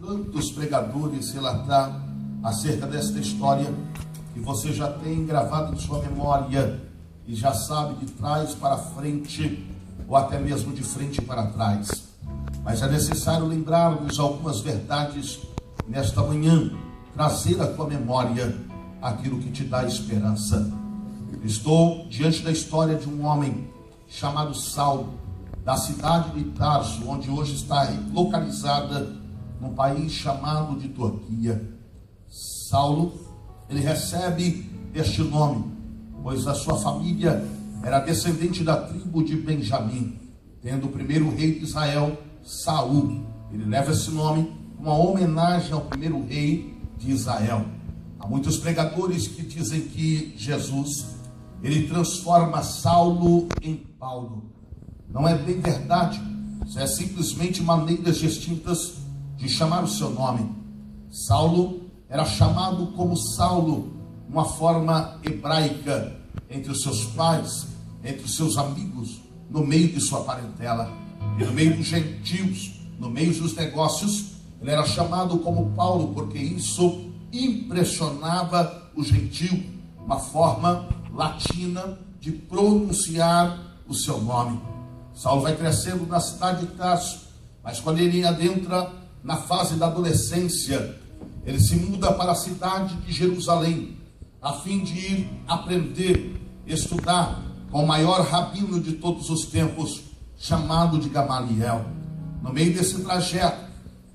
Tantos pregadores relatar acerca desta história que você já tem gravado em sua memória e já sabe de trás para frente ou até mesmo de frente para trás. Mas é necessário lembrar-nos algumas verdades nesta manhã, trazer à tua memória aquilo que te dá esperança. Estou diante da história de um homem chamado Saulo, da cidade de Tarso, onde hoje está localizada num país chamado de Turquia. Saulo, ele recebe este nome, pois a sua família era descendente da tribo de Benjamim, tendo o primeiro rei de Israel, Saul. Ele leva esse nome como uma homenagem ao primeiro rei de Israel. Há muitos pregadores que dizem que Jesus, ele transforma Saulo em Paulo. Não é bem verdade. Isso é simplesmente maneiras distintas de chamar o seu nome. Saulo era chamado como Saulo, uma forma hebraica, entre os seus pais, entre os seus amigos, no meio de sua parentela, e no meio dos gentios, no meio dos negócios, ele era chamado como Paulo, porque isso impressionava o gentio, uma forma latina de pronunciar o seu nome. Saulo vai crescendo na cidade de Tarso, mas quando ele adentra na fase da adolescência, ele se muda para a cidade de Jerusalém, a fim de ir aprender, estudar com o maior rabino de todos os tempos, chamado de Gamaliel. No meio desse trajeto,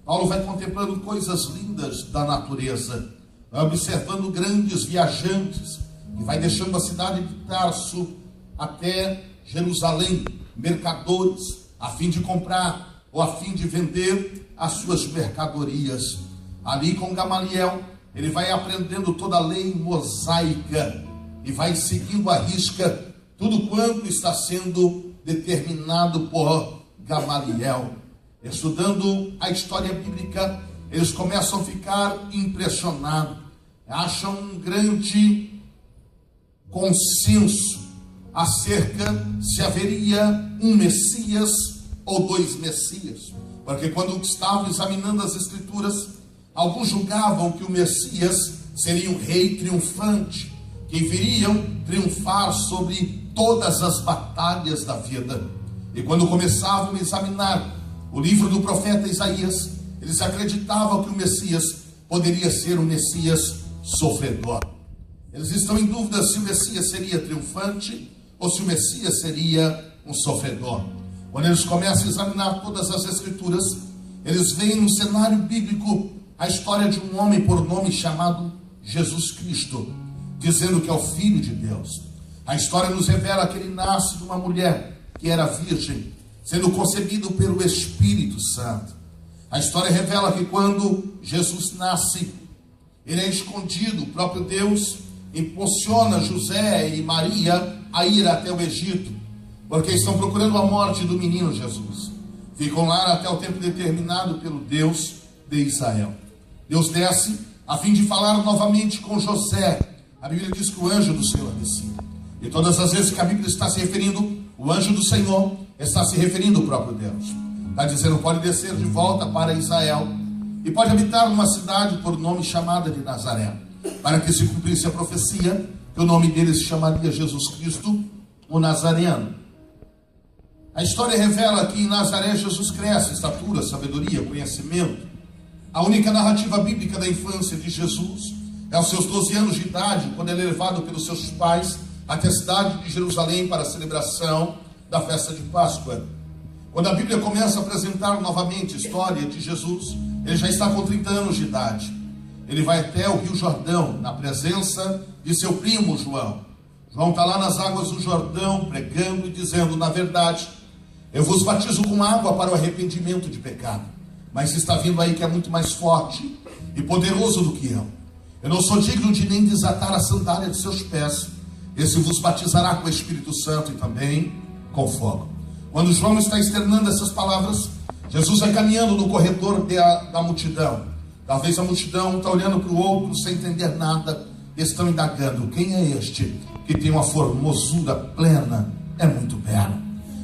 Paulo vai contemplando coisas lindas da natureza, vai observando grandes viajantes, que vai deixando a cidade de Tarso até Jerusalém, mercadores, a fim de comprar ou a fim de vender as suas mercadorias. Ali com Gamaliel, ele vai aprendendo toda a lei mosaica e vai seguindo à risca tudo quanto está sendo determinado por Gamaliel. Estudando a história bíblica, eles começam a ficar impressionados, acham um grande consenso acerca se haveria um Messias ou dois Messias, porque quando estavam examinando as Escrituras, alguns julgavam que o Messias seria um rei triunfante, que viriam triunfar sobre todas as batalhas da vida. E quando começavam a examinar o livro do profeta Isaías, eles acreditavam que o Messias poderia ser um Messias sofredor. Eles estão em dúvida se o Messias seria triunfante ou se o Messias seria um sofredor. Quando eles começam a examinar todas as Escrituras, eles veem no cenário bíblico a história de um homem por nome chamado Jesus Cristo, dizendo que é o Filho de Deus. A história nos revela que ele nasce de uma mulher que era virgem, sendo concebido pelo Espírito Santo. A história revela que quando Jesus nasce, ele é escondido. O próprio Deus impulsiona José e Maria a ir até o Egito, porque estão procurando a morte do menino Jesus. Ficam lá até o tempo determinado pelo Deus de Israel. Deus desce a fim de falar novamente com José. A Bíblia diz que o anjo do Senhor descia. E todas as vezes que a Bíblia está se referindo, o anjo do Senhor está se referindo ao próprio Deus. Está dizendo, pode descer de volta para Israel e pode habitar numa cidade por nome chamada de Nazaré, para que se cumprisse a profecia que o nome dele se chamaria Jesus Cristo, o Nazareno. A história revela que em Nazaré Jesus cresce, estatura, sabedoria, conhecimento. A única narrativa bíblica da infância de Jesus é aos seus 12 anos de idade, quando ele é levado pelos seus pais até a cidade de Jerusalém para a celebração da festa de Páscoa. Quando a Bíblia começa a apresentar novamente a história de Jesus, ele já está com 30 anos de idade. Ele vai até o Rio Jordão, na presença de seu primo João. João está lá nas águas do Jordão, pregando e dizendo, na verdade, eu vos batizo com água para o arrependimento de pecado, mas está vindo aí que é muito mais forte e poderoso do que eu. Eu não sou digno de nem desatar a sandália de seus pés. Esse vos batizará com o Espírito Santo e também com fogo. Quando João está externando essas palavras, Jesus vai caminhando no corredor da multidão. Talvez a multidão está olhando para o outro sem entender nada. Estão indagando, quem é este que tem uma formosura plena? É muito belo.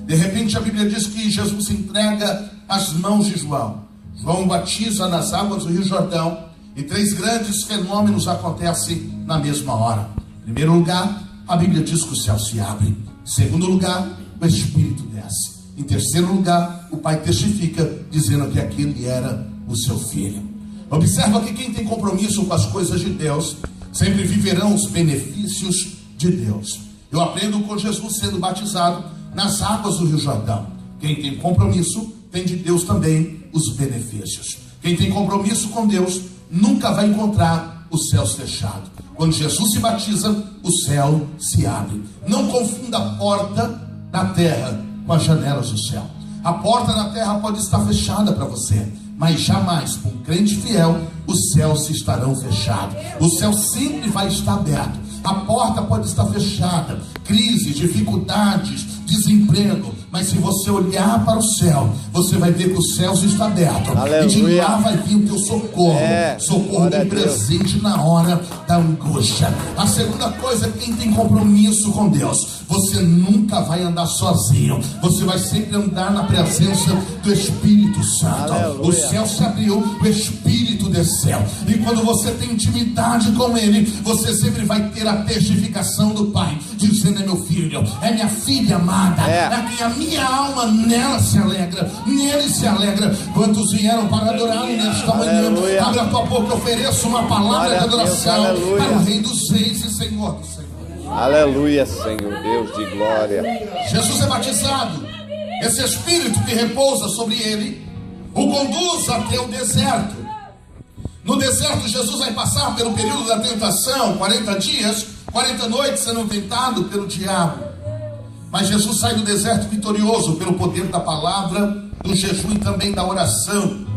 De repente a Bíblia diz que Jesus se entrega às mãos de João. João batiza nas águas do Rio Jordão e 3 grandes fenômenos acontecem na mesma hora. Em primeiro lugar, a Bíblia diz que o céu se abre. Em segundo lugar, o Espírito desce. Em terceiro lugar, o Pai testifica, dizendo que aquele era o seu filho. Observa que quem tem compromisso com as coisas de Deus, sempre viverão os benefícios de Deus. Eu aprendo com Jesus sendo batizado nas águas do Rio Jordão. Quem tem compromisso, tem de Deus também os benefícios. Quem tem compromisso com Deus, nunca vai encontrar os céus fechados. Quando Jesus se batiza, o céu se abre. Não confunda a porta da terra com as janelas do céu. A porta da terra pode estar fechada para você, mas jamais para um crente fiel os céus estarão fechados. O céu sempre vai estar aberto. A porta pode estar fechada, crises, dificuldades, desemprego, mas se você olhar para o céu, você vai ver que o céu está aberto. Aleluia. E de lá vai vir o teu socorro, socorro de presente na hora da angústia. A segunda coisa é quem tem compromisso com Deus. Você nunca vai andar sozinho, você vai sempre andar na presença do Espírito Santo. Aleluia. O céu se abriu, o Espírito desceu, e quando você tem intimidade com Ele, você sempre vai ter a testificação do Pai, dizendo: é meu filho, é minha filha amada, é quem a minha alma nela se alegra, nele se alegra. Quantos vieram para adorar nesta manhã? Aleluia. Abre a tua boca, ofereça uma palavra de adoração para o Rei dos Reis e Senhor dos Senhores. Aleluia, Senhor Deus de glória. Jesus é batizado. Esse Espírito que repousa sobre ele o conduz até o deserto. No deserto, Jesus vai passar pelo período da tentação, 40 dias, 40 noites sendo tentado pelo diabo. Mas Jesus sai do deserto vitorioso pelo poder da palavra, do jejum e também da oração.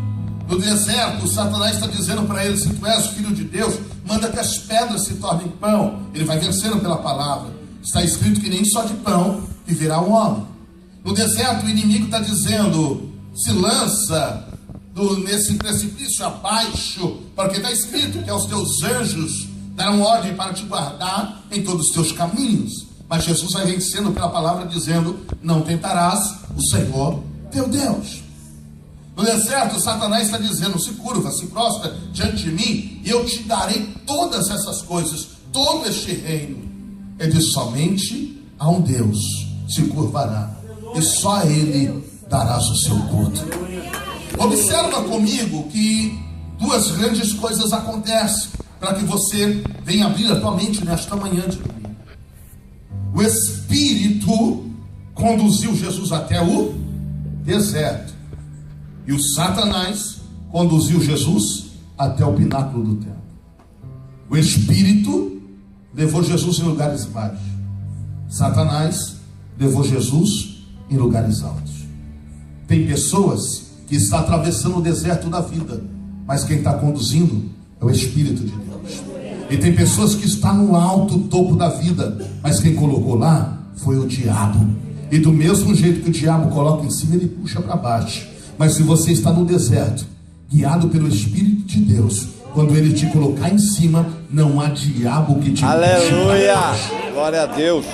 No deserto, Satanás está dizendo para ele: se tu és filho de Deus, manda que as pedras se tornem pão. Ele vai vencendo pela palavra. Está escrito que nem só de pão viverá o homem. No deserto, o inimigo está dizendo: se lança nesse precipício abaixo, porque está escrito que aos teus anjos darão ordem para te guardar em todos os teus caminhos. Mas Jesus vai vencendo pela palavra, dizendo: não tentarás o Senhor teu Deus. No deserto, Satanás está dizendo: se curva, se prostra diante de mim, e eu te darei todas essas coisas, todo este reino. Ele diz: somente a um Deus se curvará, e só a Ele darás o seu culto. Observa comigo que 2 grandes coisas acontecem para que você venha abrir a tua mente nesta manhã de domingo. O Espírito conduziu Jesus até o deserto, e o Satanás conduziu Jesus até o pináculo do templo. O Espírito levou Jesus em lugares baixos. Satanás levou Jesus em lugares altos. Tem pessoas que estão atravessando o deserto da vida, mas quem está conduzindo é o Espírito de Deus. E tem pessoas que estão no alto topo da vida, mas quem colocou lá foi o diabo. E do mesmo jeito que o diabo coloca em cima, ele puxa para baixo. Mas se você está no deserto, guiado pelo Espírito de Deus, quando ele te colocar em cima, não há diabo que te puxe. Aleluia! Glória a Deus.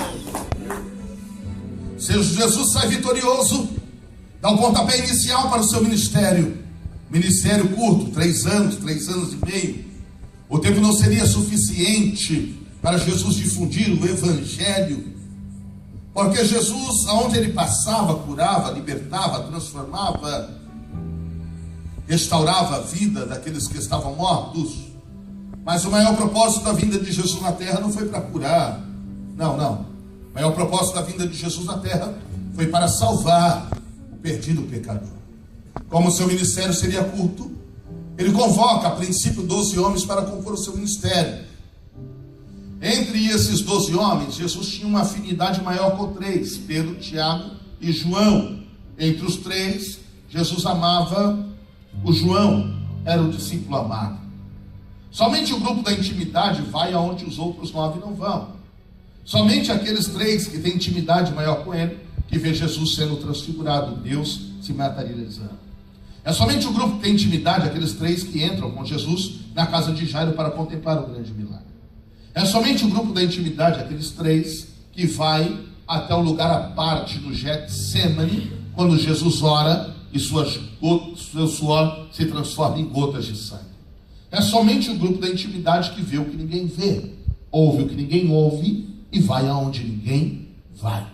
Se Jesus sai vitorioso, dá um pontapé inicial para o seu ministério. Ministério curto, 3 anos, 3 anos e meio. O tempo não seria suficiente para Jesus difundir o Evangelho, porque Jesus, aonde ele passava, curava, libertava, transformava, restaurava a vida daqueles que estavam mortos. Mas o maior propósito da vinda de Jesus na terra não foi para curar. Não. O maior propósito da vinda de Jesus na terra foi para salvar o perdido pecador. Como o seu ministério seria curto, ele convoca a princípio 12 homens para compor o seu ministério. Entre esses 12 homens, Jesus tinha uma afinidade maior com 3, Pedro, Tiago e João. Entre os 3, Jesus amava o João, era o discípulo amado. Somente o grupo da intimidade vai aonde os outros 9 não vão. Somente aqueles 3 que têm intimidade maior com ele, que vê Jesus sendo transfigurado, Deus se materializando. É somente o grupo que tem intimidade, aqueles 3 que entram com Jesus na casa de Jairo para contemplar o grande milagre. É somente o grupo da intimidade, aqueles 3 que vai até o lugar à parte do Getsemane, quando Jesus ora e seu suor se transforma em gotas de sangue. É somente o grupo da intimidade que vê o que ninguém vê, ouve o que ninguém ouve e vai aonde ninguém vai.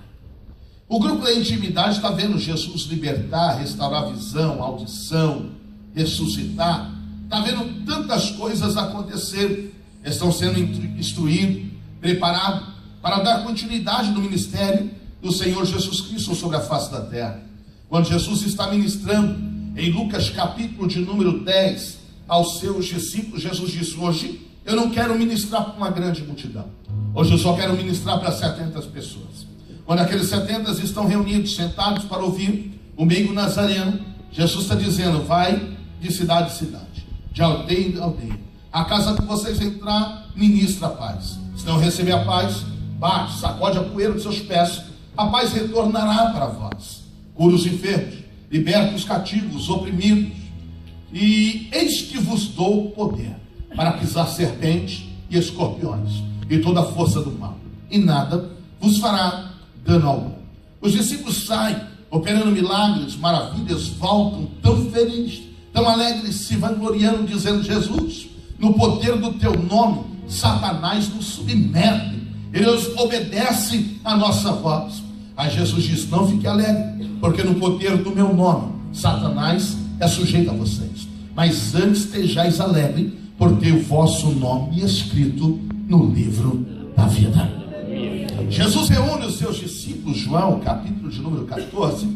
O grupo da intimidade está vendo Jesus libertar, restaurar a visão, a audição, ressuscitar. Está vendo tantas coisas acontecer. Estão sendo instruídos, preparados para dar continuidade no ministério do Senhor Jesus Cristo sobre a face da terra. Quando Jesus está ministrando em Lucas capítulo de número 10 aos seus discípulos, Jesus disse: hoje eu não quero ministrar para uma grande multidão, hoje eu só quero ministrar para 70 pessoas. Quando aqueles 70 estão reunidos, sentados para ouvir o meigo nazareno, Jesus está dizendo: vai de cidade em cidade, de aldeia em aldeia, a casa que vocês entrar, ministra a paz. Se não receber a paz, bate, sacode a poeira dos seus pés, a paz retornará para vós. Cura os enfermos, liberta os cativos, os oprimidos, e eis que vos dou poder para pisar serpentes e escorpiões e toda a força do mal, e nada vos fará dano algum. Os discípulos saem operando milagres, maravilhas, voltam tão felizes, tão alegres, se vangloriando, dizendo: Jesus, no poder do teu nome, Satanás nos submete, ele obedece a nossa voz. Aí Jesus diz: não fique alegre, porque no poder do meu nome, Satanás é sujeito a vocês. Mas antes estejais alegre, porque o vosso nome é escrito no livro da vida. Jesus reúne os seus discípulos, João, capítulo de número 14,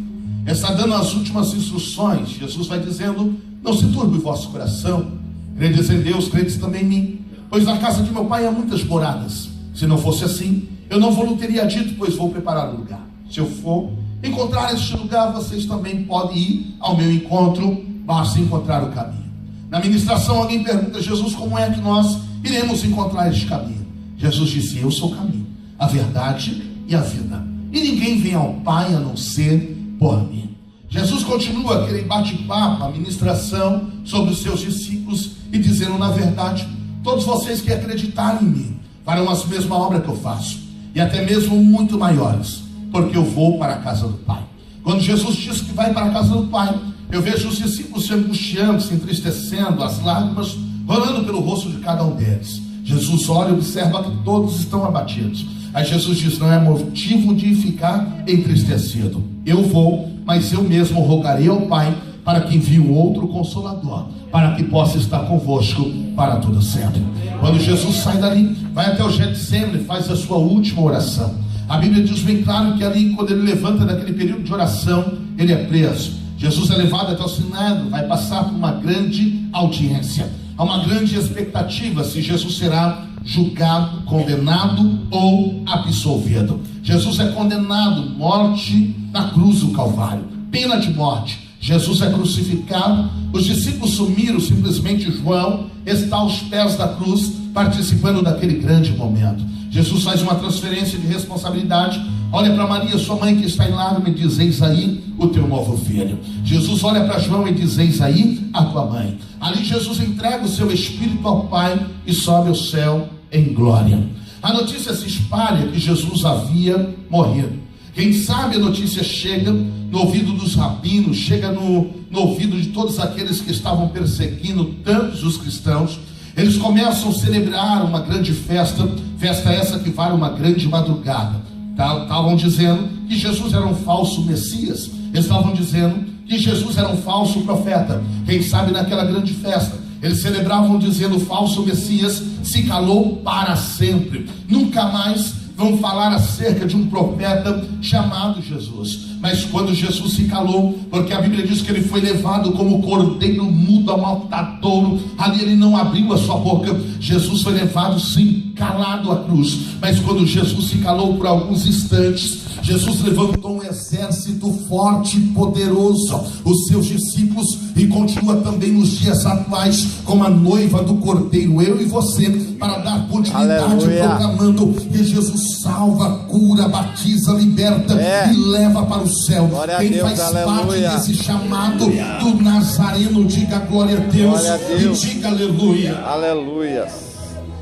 está dando as últimas instruções. Jesus vai dizendo: não se turbe o vosso coração, credes em Deus, credes também em mim, pois na casa de meu pai há muitas moradas. Se não fosse assim, eu não vou teria dito, pois vou preparar o lugar. Se eu for encontrar este lugar, vocês também podem ir ao meu encontro, basta encontrar o caminho. Na ministração alguém pergunta: Jesus, como é que nós iremos encontrar este caminho? Jesus disse: eu sou o caminho, a verdade e a vida, e ninguém vem ao Pai a não ser por mim. Jesus continua aquele bate-papo, a ministração sobre os seus discípulos, e dizendo: na verdade, todos vocês que acreditarem em mim farão as mesmas obras que eu faço, e até mesmo muito maiores, porque eu vou para a casa do Pai. Quando Jesus diz que vai para a casa do Pai, eu vejo os discípulos se angustiando, se entristecendo, as lágrimas rolando pelo rosto de cada um deles. Jesus olha e observa que todos estão abatidos. Aí Jesus diz: não é motivo de ficar entristecido. Eu vou, mas eu mesmo rogarei ao Pai para que envie um outro Consolador, para que possa estar convosco para todo sempre. Quando Jesus sai dali, vai até o Getsemane, faz a sua última oração. A Bíblia diz bem claro que ali, quando ele levanta daquele período de oração, ele é preso. Jesus é levado até o Sinédrio, vai passar por uma grande audiência. Há uma grande expectativa se Jesus será julgado, condenado ou absolvido. Jesus é condenado, morte na cruz do Calvário, pena de morte. Jesus é crucificado, os discípulos sumiram, simplesmente João está aos pés da cruz, participando daquele grande momento. Jesus faz uma transferência de responsabilidade, olha para Maria, sua mãe, que está em lágrimas, e diz: eis aí o teu novo filho. Jesus olha para João e diz: eis aí a tua mãe. Ali Jesus entrega o seu espírito ao Pai e sobe ao céu em glória. A notícia se espalha que Jesus havia morrido. Quem sabe a notícia chega no ouvido dos rabinos, chega no ouvido de todos aqueles que estavam perseguindo tantos os cristãos. Eles começam a celebrar uma grande festa, festa essa que vale uma grande madrugada. Estavam dizendo que Jesus era um falso Messias, estavam dizendo que Jesus era um falso profeta. Quem sabe naquela grande festa eles celebravam dizendo: o falso Messias se calou para sempre, nunca mais vão falar acerca de um profeta chamado Jesus. Mas quando Jesus se calou, porque a Bíblia diz que ele foi levado como cordeiro mudo ao matadouro, ali ele não abriu a sua boca. Jesus foi levado sim, calado à cruz. Mas quando Jesus se calou por alguns instantes, Jesus levantou um exército forte e poderoso, os seus discípulos, e continua também nos dias atuais como a noiva do cordeiro, eu e você, para dar continuidade, proclamando que Jesus salva, cura, batiza, liberta e leva para o céu. Glória Quem a Deus, faz aleluia. parte desse chamado do Nazareno, diga glória a Deus, e diga aleluia. Aleluia.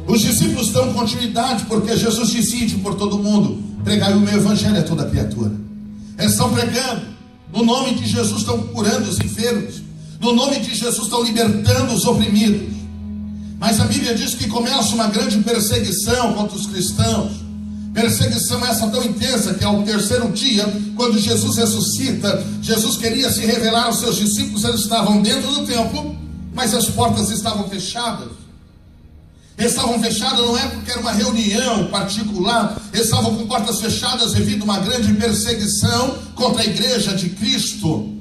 Os discípulos dão continuidade, porque Jesus disse: ide por todo mundo, pregai o meu evangelho a toda criatura. Eles estão pregando, No nome de Jesus estão curando os enfermos. No nome de Jesus estão libertando os oprimidos. Mas a Bíblia diz que começa uma grande perseguição contra os cristãos. Perseguição essa tão intensa que ao terceiro dia, quando Jesus ressuscita, Jesus queria se revelar aos seus discípulos. Eles estavam dentro do templo, mas as portas estavam fechadas. Estavam fechadas não é porque era uma reunião particular, estavam com portas fechadas devido a uma grande perseguição contra a igreja de Cristo.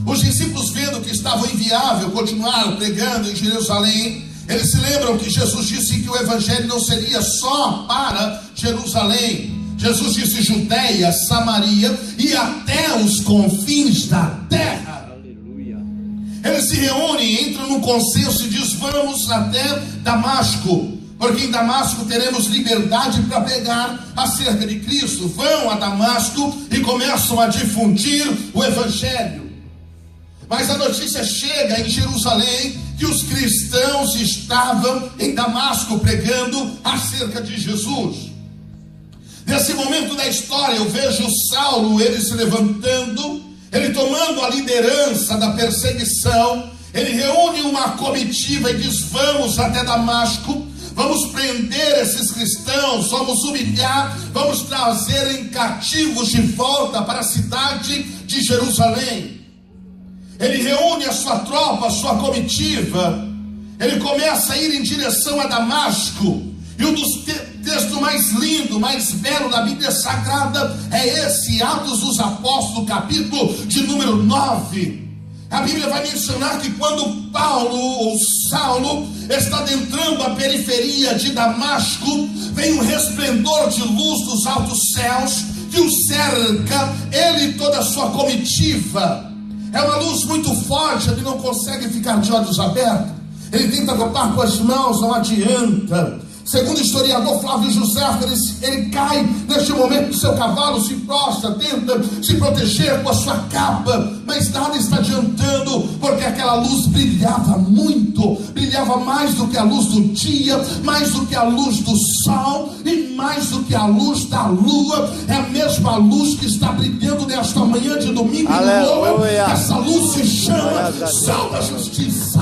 Os discípulos, vendo que estava inviável continuar pregando em Jerusalém, eles se lembram que Jesus disse que o evangelho não seria só para Jerusalém. Jesus disse Judeia, Samaria e até os confins da terra. Eles se reúnem, entram num consenso e dizem: vamos até Damasco, porque em Damasco teremos liberdade para pregar acerca de Cristo. Vão a Damasco e começam a difundir o evangelho. Mas a notícia chega em Jerusalém que os cristãos estavam em Damasco pregando acerca de Jesus. Nesse momento da história eu vejo Saulo, ele se levantando, ele tomando a liderança da perseguição. Ele reúne uma comitiva e diz: vamos até Damasco, vamos prender esses cristãos, vamos humilhar, vamos trazer em cativos de volta para a cidade de Jerusalém. Ele reúne a sua tropa, a sua comitiva. Ele começa a ir em direção a Damasco. E um dos textos mais lindos, mais belos da Bíblia Sagrada é esse, Atos dos Apóstolos, capítulo de número 9. A Bíblia vai mencionar que quando Paulo ou Saulo está adentrando a periferia de Damasco, vem um resplendor de luz dos altos céus que o cerca, ele e toda a sua comitiva. É uma luz muito forte, ele não consegue ficar de olhos abertos. Ele tenta topar com as mãos, não adianta. Segundo o historiador Flávio José, ele cai neste momento do seu cavalo, se prostra, tenta se proteger com a sua capa, mas nada está adiantando, porque aquela luz brilhava muito, brilhava mais do que a luz do dia, mais do que a luz do sol e mais do que a luz da lua. É a mesma luz que está brilhando nesta manhã de domingo. Aleluia. Essa luz se chama Sol da Justiça.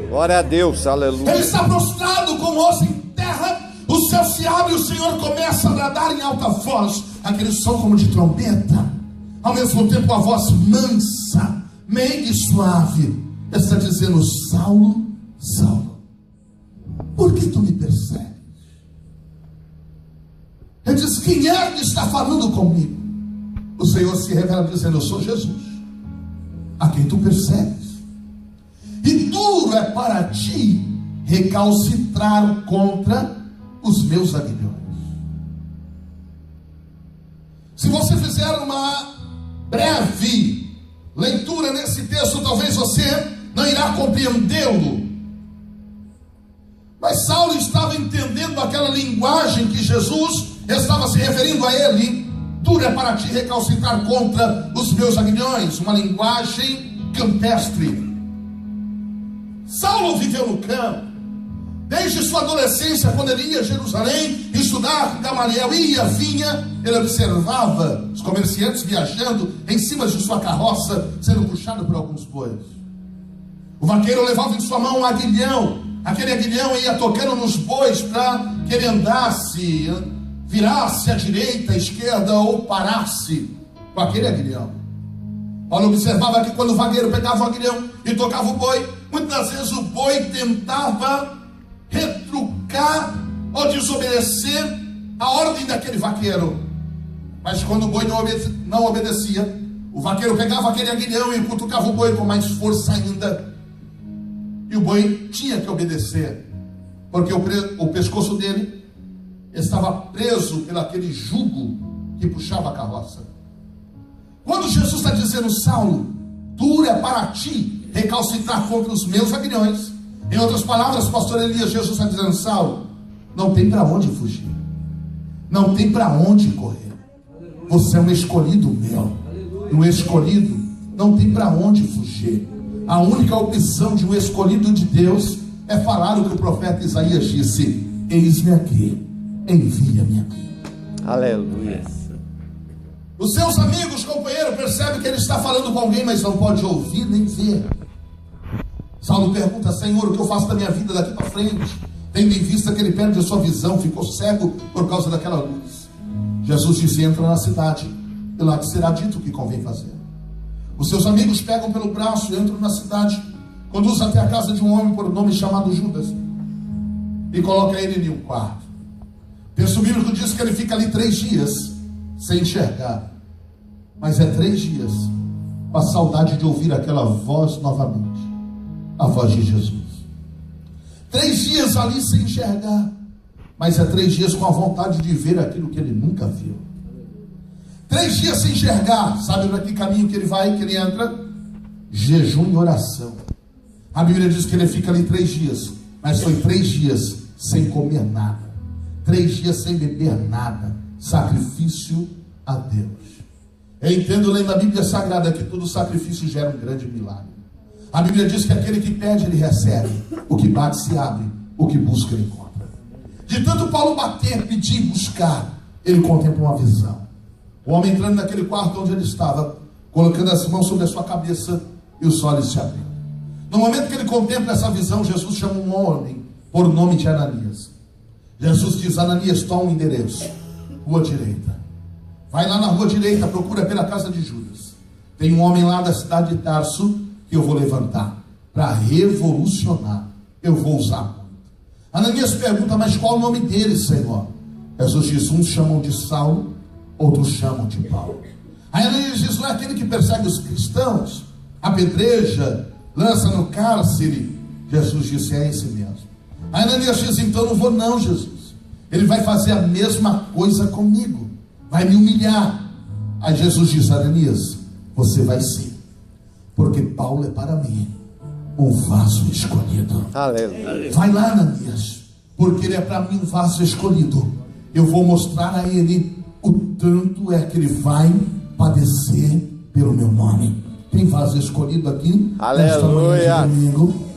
Glória a Deus, aleluia. Ele está prostrado com o osso em terra, o céu se abre e o Senhor começa a bradar em alta voz, aquele som como de trombeta, ao mesmo tempo a voz mansa, meiga e suave, está dizendo: Saulo, Saulo, por que tu me persegues? Ele diz: quem é que está falando comigo? O Senhor se revela dizendo: eu sou Jesus, a quem tu persegues. E duro é para ti recalcitrar contra os meus aguilhões. Se você fizer uma breve leitura nesse texto, talvez você não irá compreendê-lo. Mas Saulo estava entendendo aquela linguagem que Jesus estava se referindo a ele. Duro é para ti recalcitrar contra os meus aguilhões. Uma linguagem campestre. Saulo viveu no campo. Desde sua adolescência, quando ele ia a Jerusalém estudar, Gamaliel ia, vinha, ele observava os comerciantes viajando em cima de sua carroça, sendo puxado por alguns bois. O vaqueiro levava em sua mão um aguilhão. Aquele aguilhão ia tocando nos bois para que ele andasse, virasse à direita, à esquerda ou parasse com aquele aguilhão. Paulo observava que quando o vaqueiro pegava o aguilhão e tocava o boi, muitas vezes o boi tentava retrucar ou desobedecer a ordem daquele vaqueiro. Mas quando o boi não obedecia, o vaqueiro pegava aquele aguilhão e cutucava o boi com mais força ainda. E o boi tinha que obedecer, porque o pescoço dele estava preso pelo aquele jugo que puxava a carroça. Quando Jesus está dizendo: Saulo, duro é para ti recalcitrar contra os meus aguilhões. Em outras palavras, pastor Elias, Jesus está dizendo: Saulo, não tem para onde fugir, não tem para onde correr. Você é um escolhido meu. Um escolhido não tem para onde fugir. A única opção de um escolhido de Deus é falar o que o profeta Isaías disse: eis-me aqui, envia-me a mim. Aleluia. Os seus amigos, companheiro, percebem que ele está falando com alguém, mas não pode ouvir nem ver. Saulo pergunta: Senhor, o que eu faço da minha vida daqui para frente? Tendo em vista que ele perde a sua visão, ficou cego por causa daquela luz. Jesus disse: entra na cidade, e lá te será dito o que convém fazer. Os seus amigos pegam pelo braço, entram na cidade, conduzem até a casa de um homem por nome chamado Judas, e coloca ele em um quarto. O texto bíblico diz que ele fica ali 3 dias, sem enxergar. Mas é 3 dias, com a saudade de ouvir aquela voz novamente, a voz de Jesus. 3 dias ali sem enxergar, mas é 3 dias com a vontade de ver aquilo que ele nunca viu. 3 dias sem enxergar, sabe para que caminho que ele vai, que ele entra? Jejum e oração. A Bíblia diz que ele fica ali 3 dias, mas foi 3 dias sem comer nada, 3 dias sem beber nada, sacrifício a Deus. Eu entendo, lendo a Bíblia Sagrada, que todo sacrifício gera um grande milagre. A Bíblia diz que aquele que pede, ele recebe. O que bate, se abre. O que busca, ele encontra. De tanto Paulo bater, pedir, buscar, ele contempla uma visão. O homem entrando naquele quarto onde ele estava, colocando as mãos sobre a sua cabeça, e os olhos se abriram. No momento que ele contempla essa visão, Jesus chama um homem por nome de Ananias. Jesus diz: Ananias, toma um endereço, rua direita. Vai lá na rua direita, procura pela casa de Judas. Tem um homem lá da cidade de Tarso que eu vou levantar para revolucionar. Eu vou usar muito. Ananias pergunta: mas qual o nome dele, Senhor? Jesus diz: uns chamam de Saulo, outros chamam de Paulo. Aí Ananias diz: não é aquele que persegue os cristãos, apedreja, lança no cárcere? Jesus disse: é esse mesmo. Aí Ananias diz: então não vou não, Jesus. Ele vai fazer a mesma coisa comigo, vai me humilhar. Aí Jesus diz: Ananias, você vai sim, porque Paulo é para mim um vaso escolhido. Aleluia. Vai lá, Ananias, porque ele é para mim um vaso escolhido. Eu vou mostrar a ele o tanto é que ele vai padecer pelo meu nome. Tem vaso escolhido aqui? Aleluia.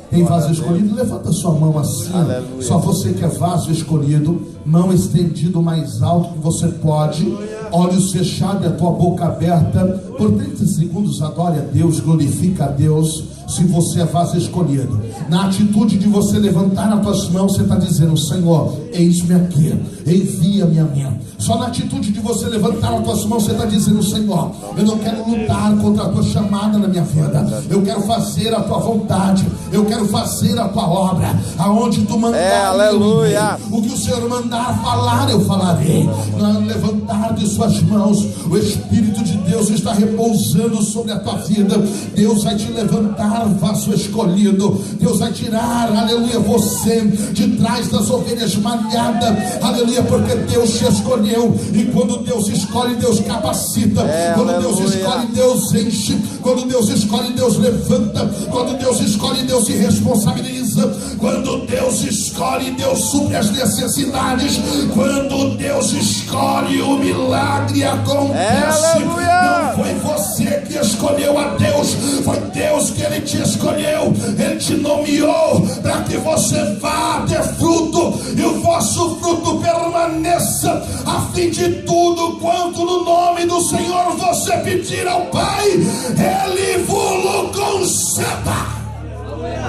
Tem vaso escolhido? Levanta sua mão assim. Aleluia. Só você que é vaso escolhido, mão estendida o mais alto que você pode, olhos fechados e a tua boca aberta. Por 30 segundos adore a Deus, glorifica a Deus. Se você é vaso escolhido, na atitude de você levantar as tuas mãos, você está dizendo: Senhor, eis-me aqui, envia-me a mim. Só na atitude de você levantar as tuas mãos, você está dizendo: Senhor, eu não quero lutar contra a tua chamada na minha vida, eu quero fazer a tua vontade, eu quero fazer a tua obra, aonde tu mandar. Aleluia. O que o Senhor mandar falar, eu falarei. No levantar de suas mãos, o Espírito de Deus está repousando sobre a tua vida. Deus vai te levantar, vaso escolhido. Deus vai tirar, aleluia, você de trás das ovelhas malhadas, aleluia, porque Deus te escolheu. E quando Deus escolhe, Deus capacita. Quando aleluia. Deus escolhe, Deus enche. Quando Deus escolhe, Deus levanta. Quando Deus escolhe, Deus se responsabiliza. Quando Deus escolhe, Deus supre as necessidades. Quando Deus escolhe, o milagre acontece. Não foi você que escolheu a Deus, foi Deus que Ele te escolheu. Ele te nomeou para que você vá ter fruto, e o vosso fruto permaneça, a fim de tudo quanto no nome do Senhor você pedir ao Pai, Ele vos conceda.